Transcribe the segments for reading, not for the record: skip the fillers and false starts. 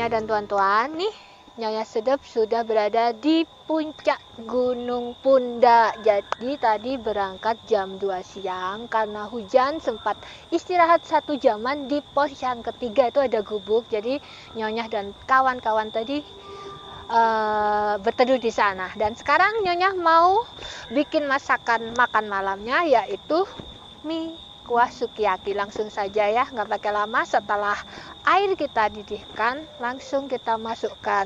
Nyonya dan tuan-tuan, nih Nyonya Sedep sudah berada di puncak Gunung Pundak. Jadi tadi berangkat jam 2 siang karena hujan, sempat istirahat 1 jaman di pos yang ketiga, itu ada gubuk. Jadi Nyonya dan kawan-kawan tadi berteduh di sana. Dan sekarang Nyonya mau bikin makan malamnya, yaitu mie kuah sukiyaki. Langsung saja ya, nggak pakai lama. Setelah air kita didihkan, langsung kita masukkan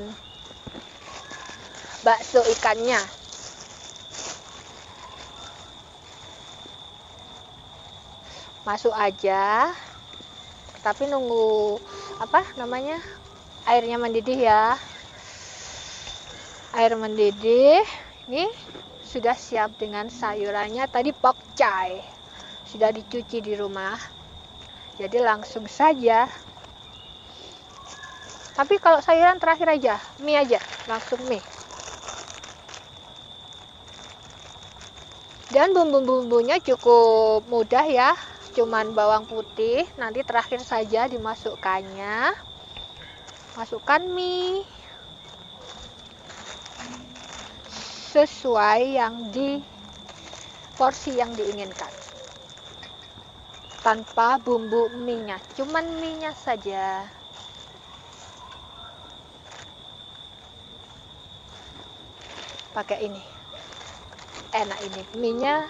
bakso ikannya. Masuk aja, tapi nunggu airnya mendidih ya. Air mendidih, ini sudah siap dengan sayurannya. Tadi pokcai sudah dicuci di rumah, jadi langsung saja. Tapi kalau sayuran terakhir aja, mie aja, langsung mie. Dan bumbu-bumbunya cukup mudah ya, cuman bawang putih. Nanti terakhir saja dimasukkannya. Masukkan mie sesuai porsi yang diinginkan, tanpa bumbu mie-nya, cuman mie-nya saja. Pakai ini, enak ini, mie-nya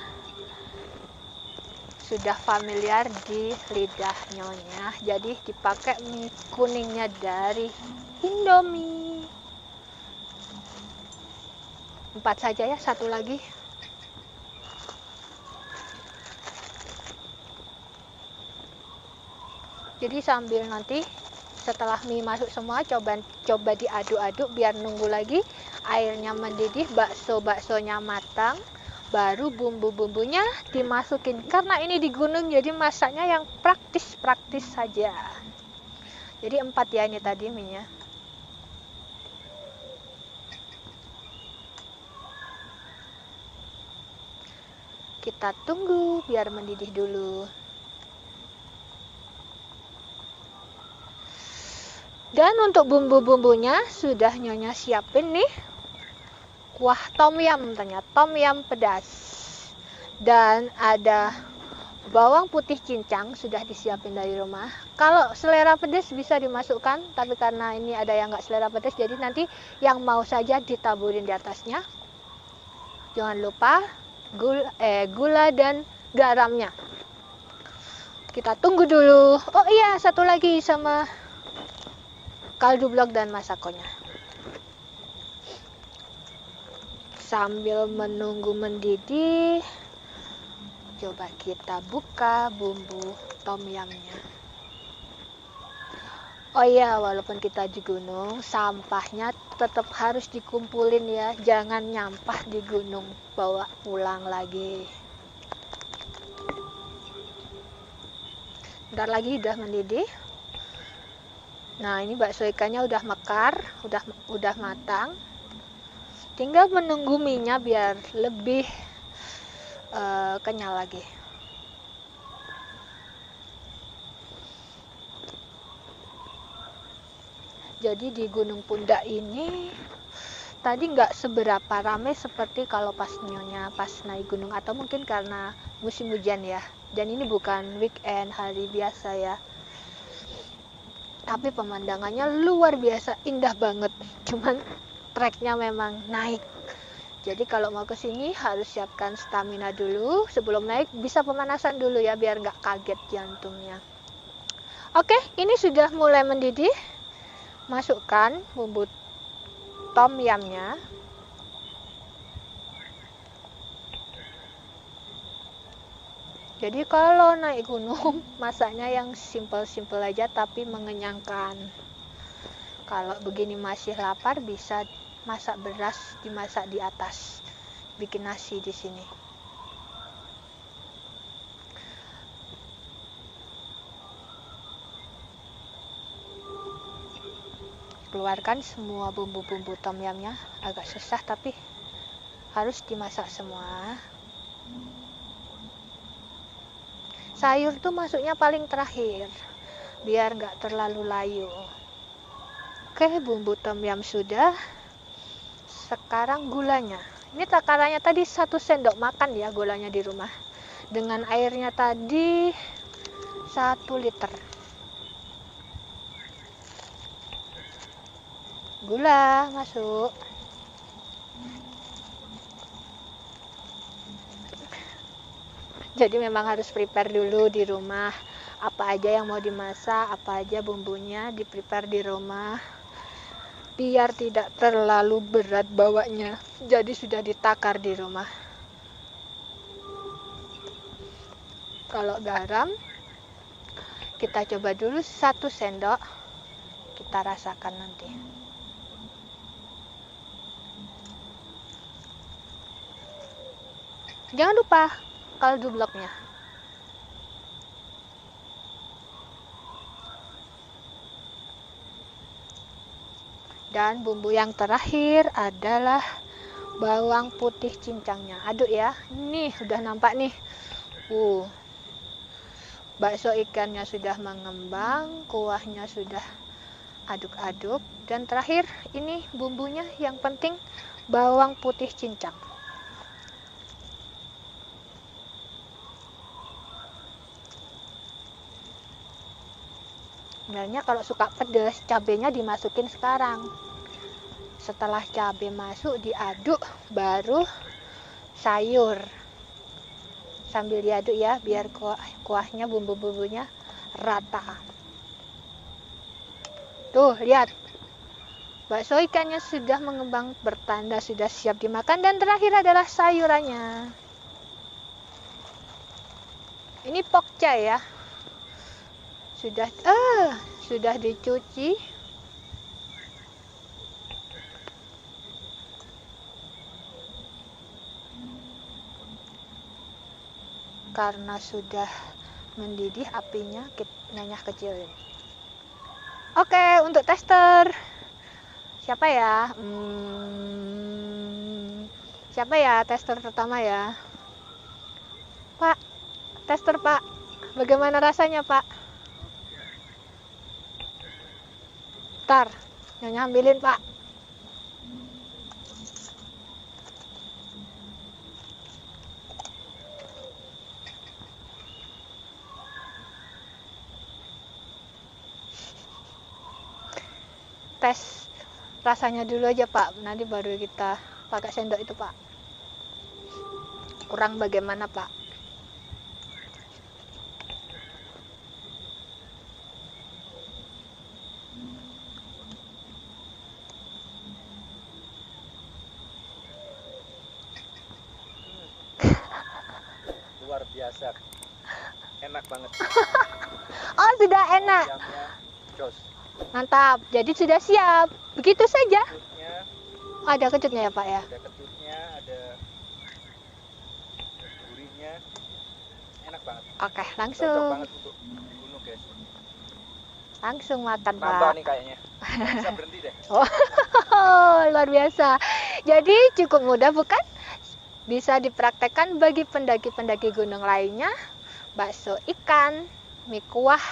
sudah familiar di lidah Nyonya, jadi dipakai mie kuningnya dari Indomie. 4 saja ya, 1 lagi. Jadi sambil nanti setelah mie masuk semua, coba diaduk-aduk biar nunggu lagi airnya mendidih, baksonya matang, baru bumbu-bumbunya dimasukin. Karena ini di gunung, jadi masaknya yang praktis-praktis saja. Jadi 4 ya ini tadi mie-nya. Kita tunggu biar mendidih dulu. Dan untuk bumbu-bumbunya sudah Nyonya siapin nih. Kuah tom yum, ternyata tom yum pedas. Dan ada bawang putih cincang sudah disiapin dari rumah. Kalau selera pedas bisa dimasukkan, tapi karena ini ada yang nggak selera pedas, jadi nanti yang mau saja ditaburin di atasnya. Jangan lupa gula dan garamnya. Kita tunggu dulu. Oh iya, satu lagi sama kaldu blok dan masakonya. Sambil menunggu mendidih, coba kita buka bumbu tom yumnya. Oh iya, walaupun kita di gunung, sampahnya tetap harus dikumpulin ya. Jangan nyampah di gunung, bawa pulang lagi. Bentar lagi udah mendidih. Nah, ini bakso ikannya udah mekar, udah matang. Tinggal menunggu mie-nya biar lebih kenyal lagi. Jadi di Gunung Pundak ini tadi nggak seberapa ramai seperti kalau pas Nyonya pas naik gunung, atau mungkin karena musim hujan ya. Dan ini bukan weekend, hari biasa ya. Tapi pemandangannya luar biasa, indah banget. Cuman treknya memang naik. Jadi kalau mau ke sini harus siapkan stamina dulu. Sebelum naik bisa pemanasan dulu ya, biar nggak kaget jantungnya. Oke, ini sudah mulai mendidih. Masukkan bumbu tom yumnya. Jadi kalau naik gunung, masaknya yang simple-simple aja tapi mengenyangkan. Kalau begini masih lapar, bisa masak beras, dimasak di atas. Bikin nasi di sini. Keluarkan semua bumbu-bumbu tom yumnya, agak susah tapi harus dimasak semua. Sayur tuh masuknya paling terakhir, biar nggak terlalu layu. Oke, bumbu tom yum sudah. Sekarang gulanya. Ini takarannya tadi 1 sendok makan ya gulanya di rumah. Dengan airnya tadi 1 liter. Gula masuk. Jadi memang harus prepare dulu di rumah. Apa aja yang mau dimasak, apa aja bumbunya di prepare di rumah. Biar tidak terlalu berat bawanya. Jadi sudah ditakar di rumah. Kalau garam, kita coba dulu 1 sendok. Kita rasakan nanti. Jangan lupa kaldu bloknya. Dan bumbu yang terakhir adalah bawang putih cincangnya. Aduk ya. Nih, udah nampak nih. Bakso ikannya sudah mengembang, kuahnya sudah aduk-aduk. Dan terakhir, ini bumbunya yang penting, bawang putih cincang. Sebenarnya kalau suka pedas, cabenya dimasukin sekarang. Setelah cabai masuk, diaduk, baru sayur. Sambil diaduk ya, biar kuahnya, bumbu-bumbunya rata. Tuh, lihat. Bakso ikannya sudah mengembang, bertanda sudah siap dimakan. Dan terakhir adalah sayurannya. Ini pokcai ya. Sudah dicuci. Karena sudah mendidih apinya, kita kecilin. Oke, untuk tester. Siapa ya? Siapa ya tester pertama ya? Pak, tester Pak. Bagaimana rasanya Pak? Ntar, Nyonya ambilin Pak. Tes rasanya dulu aja Pak, nanti baru kita pakai sendok itu Pak. Kurang bagaimana Pak? Luar biasa, enak banget. Oh, sudah enak. Jos. Mantap, jadi sudah siap. Begitu saja. Kecutnya, Ada kecutnya ya Pak ya? ada kecutnya, ada gurihnya, enak banget. Oke, Cocok langsung. banget untuk dibunuh guys. Langsung makan Nambah Pak. nih kayaknya. Nggak bisa berhenti deh. Oh, luar biasa. Jadi cukup mudah bukan? Bisa dipraktekkan bagi pendaki-pendaki gunung lainnya. Bakso ikan, mie kuah,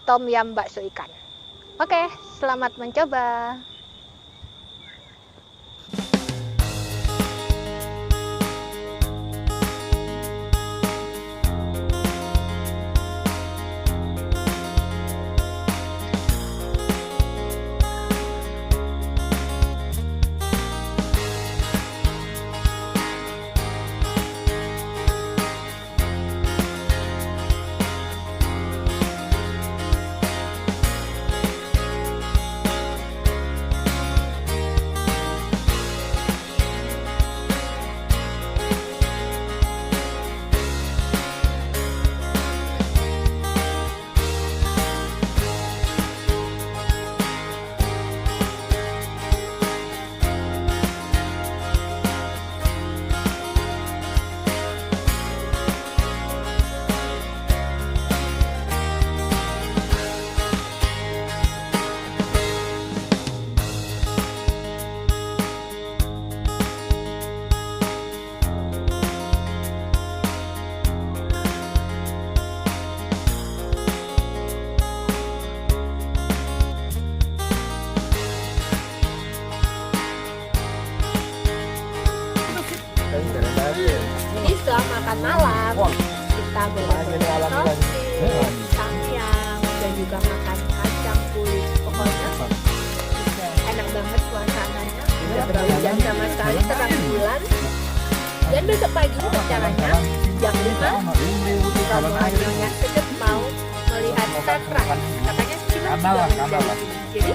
tom yum bakso ikan. Oke, selamat mencoba. makan malam. Kita boleh tongseng, samyang, dan juga makan kacang kulit. Pokoknya enak banget suasananya. Tidak hujan sama sekali, terang bulan. Dan besok pagi rencananya jam 5 rombongan Nyonya Sedep mau melihat sunrise. Katanya sih sudah. Jadi